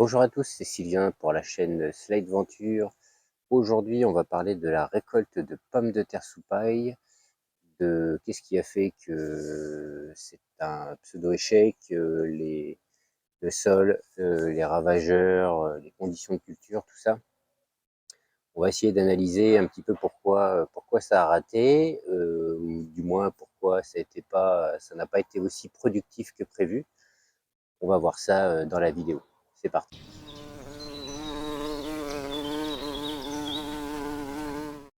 Bonjour à tous, c'est Sylvain pour la chaîne Slide Venture. Aujourd'hui, on va parler de la récolte de pommes de terre sous paille, de qu'est-ce qui a fait que c'est un pseudo-échec, le sol, les ravageurs, les conditions de culture, tout ça. On va essayer d'analyser un petit peu pourquoi ça a raté, ou du moins pourquoi ça n'a pas été aussi productif que prévu. On va voir ça dans la vidéo. C'est parti.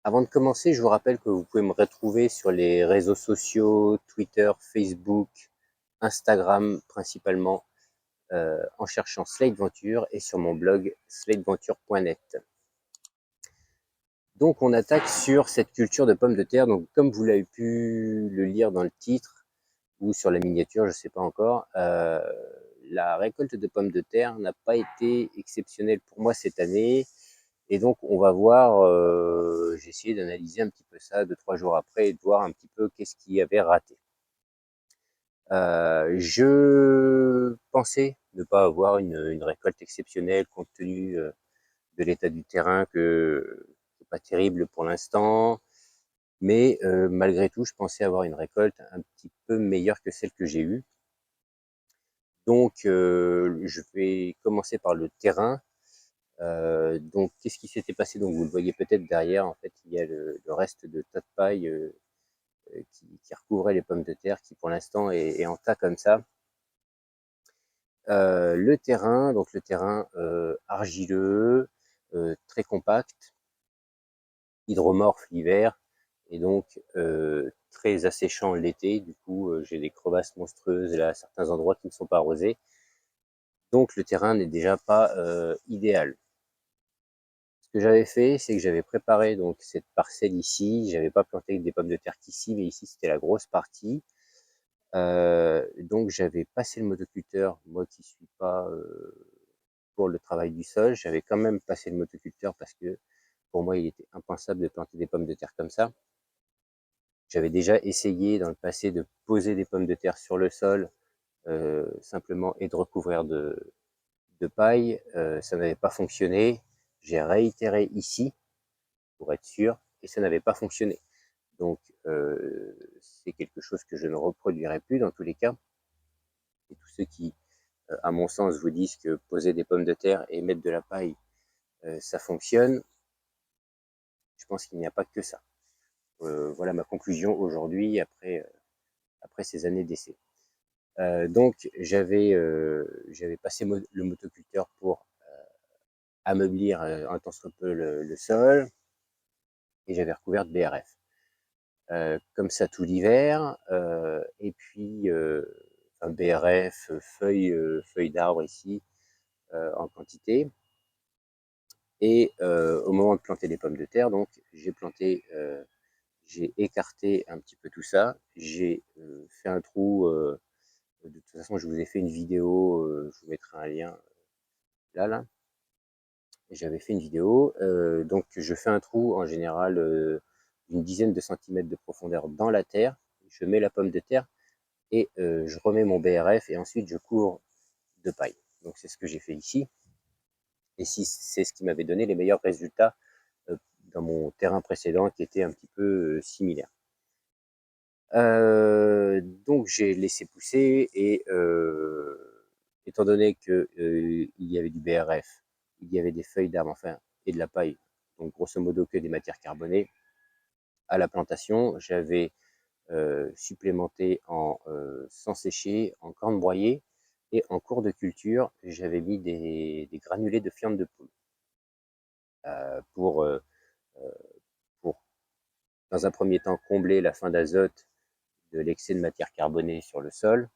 Avant de commencer, je vous rappelle que vous pouvez me retrouver sur les réseaux sociaux, Twitter, Facebook, Instagram principalement, en cherchant Slate Venture et sur mon blog slateventure.net. Donc on attaque sur cette culture de pommes de terre. Donc comme vous l'avez pu le lire dans le titre ou sur la miniature, je ne sais pas encore, la récolte de pommes de terre n'a pas été exceptionnelle pour moi cette année. Et donc, on va voir, j'ai essayé d'analyser un petit peu ça 2-3 jours après et de voir un petit peu qu'est-ce qui avait raté. Je pensais ne pas avoir une récolte exceptionnelle compte tenu de l'état du terrain que c'est pas terrible pour l'instant. Mais malgré tout, je pensais avoir une récolte un petit peu meilleure que celle que j'ai eue. Donc, je vais commencer par le terrain. Donc, qu'est-ce qui s'était passé? Donc, vous le voyez peut-être derrière, en fait, il y a le reste de tas de paille qui recouvrait les pommes de terre, qui pour l'instant est en tas comme ça. Le terrain, donc le terrain argileux, très compact, hydromorphe l'hiver, et donc très asséchant l'été. Du coup, j'ai des crevasses monstrueuses là, à certains endroits qui ne sont pas arrosés. Donc, le terrain n'est déjà pas idéal. Ce que j'avais fait, c'est que j'avais préparé donc cette parcelle ici. J'avais pas planté des pommes de terre qu'ici, mais ici c'était la grosse partie. Donc j'avais passé le motoculteur, moi qui suis pas pour le travail du sol, j'avais quand même passé le motoculteur parce que pour moi il était impensable de planter des pommes de terre comme ça. J'avais déjà essayé dans le passé de poser des pommes de terre sur le sol simplement et de recouvrir de paille. Ça n'avait pas fonctionné. J'ai réitéré ici pour être sûr, et ça n'avait pas fonctionné. Donc, c'est quelque chose que je ne reproduirai plus dans tous les cas. Et tous ceux qui, à mon sens, vous disent que poser des pommes de terre et mettre de la paille, ça fonctionne, je pense qu'il n'y a pas que ça. Voilà ma conclusion aujourd'hui après ces années d'essai. Donc, j'avais passé le motoculteur pour ameublir un tant soit peu le sol, et j'avais recouvert de BRF. Comme ça tout l'hiver, et puis enfin BRF, feuilles d'arbre ici, en quantité. Et au moment de planter les pommes de terre, donc j'ai écarté un petit peu tout ça. J'ai fait un trou. De toute façon, je vous ai fait une vidéo. Je vous mettrai un lien là. J'avais fait une vidéo. Donc, je fais un trou en général d'une dizaine de centimètres de profondeur dans la terre. Je mets la pomme de terre et je remets mon BRF et ensuite je couvre de paille. Donc, c'est ce que j'ai fait ici. Et c'est ce qui m'avait donné les meilleurs résultats dans mon terrain précédent qui était un petit peu similaire. Donc j'ai laissé pousser, et étant donné que il y avait du BRF, il y avait des feuilles d'arbre, enfin, et de la paille, donc grosso modo que des matières carbonées, à la plantation, j'avais supplémenté en sans sécher, en corne broyée, et en cours de culture, j'avais mis des granulés de fiente de poule pour, pour, dans un premier temps, combler la fin d'azote de l'excès de matière carbonée sur le sol,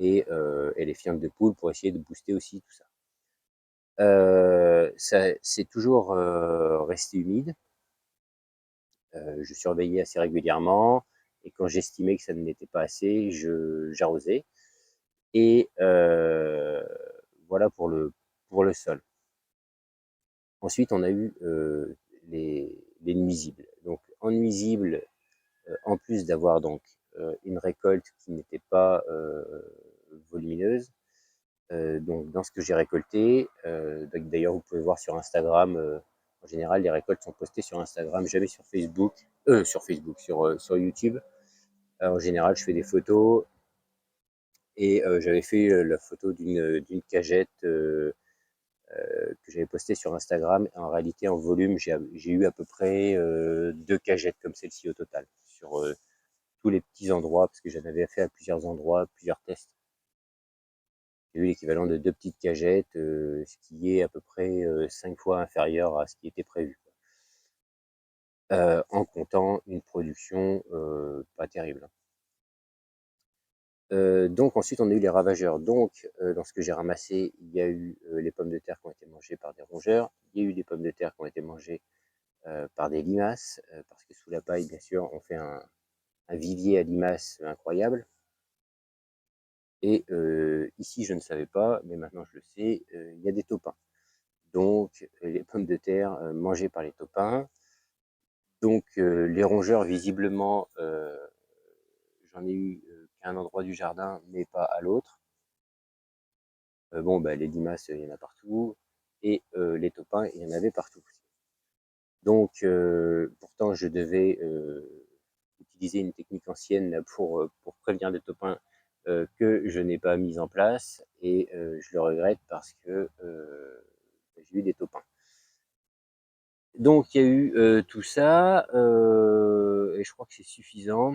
et les fientes de poule pour essayer de booster aussi tout ça. C'est toujours resté humide. Je surveillais assez régulièrement, et quand j'estimais que ça ne l'était pas assez, j'arrosais. Et voilà pour le sol. Ensuite, on a eu les nuisibles. Donc, en nuisible, en plus d'avoir donc une récolte qui n'était pas volumineuse, Donc dans ce que j'ai récolté, d'ailleurs vous pouvez voir sur Instagram, en général les récoltes sont postées sur Instagram, jamais sur Facebook, sur YouTube. En général je fais des photos et j'avais fait la photo d'une cagette que j'avais postée sur Instagram. En réalité en volume j'ai eu à peu près 2 cagettes comme celle-ci au total, sur tous les petits endroits, parce que j'en avais fait à plusieurs endroits, plusieurs tests. J'ai eu l'équivalent de 2 petites cagettes, ce qui est à peu près 5 fois inférieur à ce qui était prévu, en comptant une production pas terrible. Donc ensuite on a eu les ravageurs. Donc dans ce que j'ai ramassé, il y a eu les pommes de terre qui ont été mangées par des rongeurs, il y a eu des pommes de terre qui ont été mangées par des limaces, parce que sous la paille, bien sûr, on fait un vivier à limaces incroyable. Et ici, je ne savais pas, mais maintenant je le sais, il y a des taupins. Donc les pommes de terre mangées par les taupins. Donc les rongeurs, visiblement, j'en ai eu qu'à un endroit du jardin, mais pas à l'autre. Bon, bah, les limaces, il y en a partout. Et les taupins, il y en avait partout. Donc pourtant, je devais utiliser une technique ancienne pour prévenir les taupins que je n'ai pas mise en place. Et je le regrette parce que j'ai eu des taupins. Donc il y a eu tout ça, et je crois que c'est suffisant,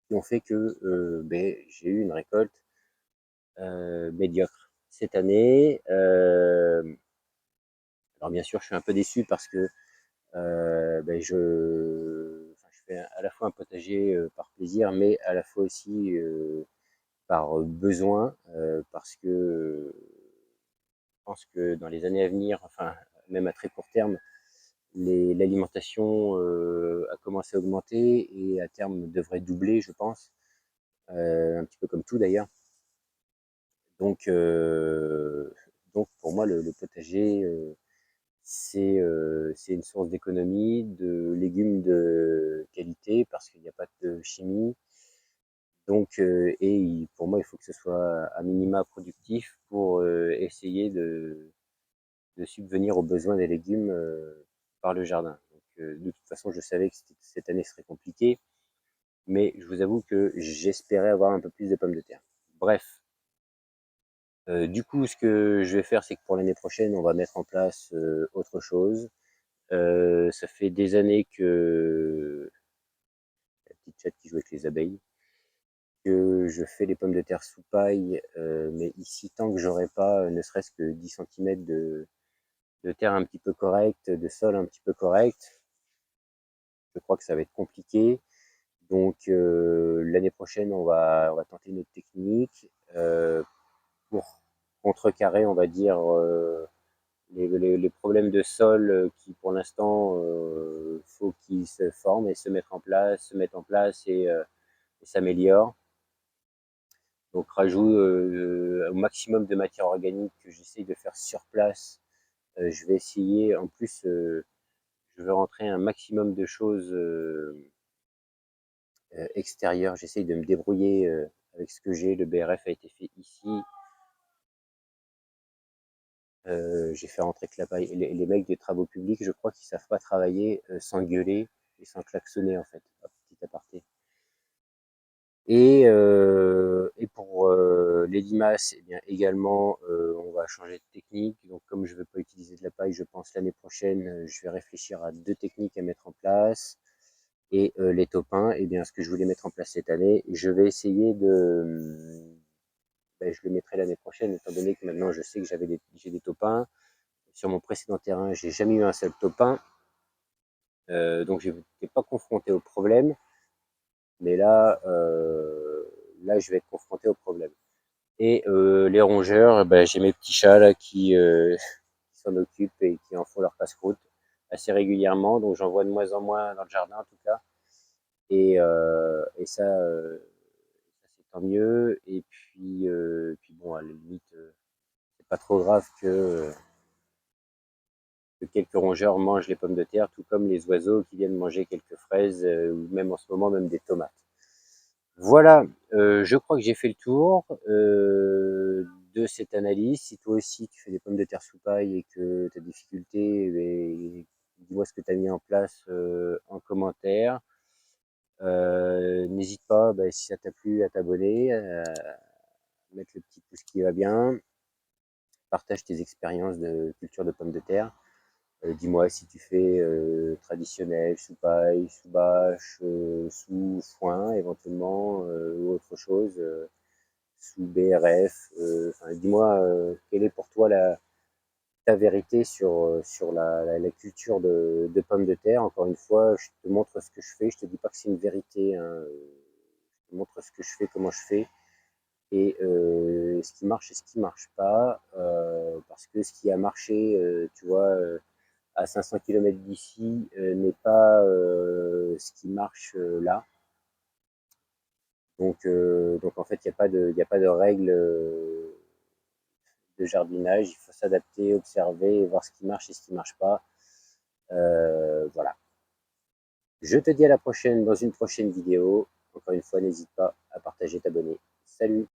qui ont fait que j'ai eu une récolte médiocre cette année. Alors bien sûr, je suis un peu déçu parce que je fais à la fois un potager par plaisir, mais à la fois aussi par besoin, parce que je pense que dans les années à venir, enfin même à très court terme, l'alimentation a commencé à augmenter et à terme devrait doubler, je pense, un petit peu comme tout d'ailleurs. Donc, donc pour moi, le potager, c'est une source d'économie, de légumes de qualité, parce qu'il n'y a pas de chimie. Donc, pour moi, il faut que ce soit à minima productif pour essayer de subvenir aux besoins des légumes par le jardin. Donc, de toute façon, je savais que cette année serait compliquée, mais je vous avoue que j'espérais avoir un peu plus de pommes de terre. Bref, du coup, ce que je vais faire, c'est que pour l'année prochaine, on va mettre en place autre chose. Ça fait des années que la petite chatte qui joue avec les abeilles, que je fais les pommes de terre sous paille, mais ici, tant que j'aurai pas ne serait-ce que 10 cm de terre un petit peu correcte, de sol un petit peu correct, je crois que ça va être compliqué. Donc l'année prochaine, on va tenter une autre technique pour contrecarrer, on va dire, les problèmes de sol qui, pour l'instant, faut qu'ils se forment et se mettent en place et s'améliorent. Donc rajout au maximum de matière organique que j'essaye de faire sur place. Je vais essayer, en plus, je veux rentrer un maximum de choses extérieures. J'essaye de me débrouiller avec ce que j'ai. Le BRF a été fait ici. J'ai fait rentrer que la paille. Les mecs des travaux publics, je crois qu'ils savent pas travailler sans gueuler et sans klaxonner, en fait. Petit aparté. Et pour les limaces, eh bien, également, on va changer de technique. Donc, comme je ne veux pas utiliser de la paille, je pense l'année prochaine, je vais réfléchir à 2 techniques à mettre en place. Et les taupins, eh bien, ce que je voulais mettre en place cette année, je vais essayer je le mettrai l'année prochaine, étant donné que maintenant je sais que j'ai des taupins. Sur mon précédent terrain, j'ai jamais eu un seul taupin, donc je n'étais pas confronté au problème. Mais là, je vais être confronté au problème. Et les rongeurs, j'ai mes petits chats là qui s'en occupent et qui en font leur passe-croûte assez régulièrement. Donc j'en vois de moins en moins dans le jardin en tout cas. Et ça, c'est tant mieux. Et puis bon, à la limite, c'est pas trop grave que quelques rongeurs mangent les pommes de terre, tout comme les oiseaux qui viennent manger quelques fraises, ou même en ce moment même des tomates. Voilà, je crois que j'ai fait le tour. de cette analyse. Si toi aussi tu fais des pommes de terre sous paille et que tu as des difficultés, dis-moi ce que tu as mis en place en commentaire. N'hésite pas, si ça t'a plu, à t'abonner, mettre le petit pouce qui va bien. Partage tes expériences de culture de pommes de terre. Dis-moi si tu fais traditionnel, sous paille, sous bâche, sous foin éventuellement, ou autre chose, sous BRF. Dis-moi quelle est pour toi ta vérité sur la culture de pommes de terre. Encore une fois, je te montre ce que je fais. Je te dis pas que c'est une vérité, hein. Je te montre ce que je fais, comment je fais, et ce qui marche et ce qui marche pas. Parce que ce qui a marché, tu vois, à 500 km d'ici, n'est pas ce qui marche là. Donc en fait, il y a pas de règle de jardinage. Il faut s'adapter, observer, voir ce qui marche et ce qui marche pas. Voilà. Je te dis à la prochaine dans une prochaine vidéo. Encore une fois, n'hésite pas à partager, t'abonner. Salut!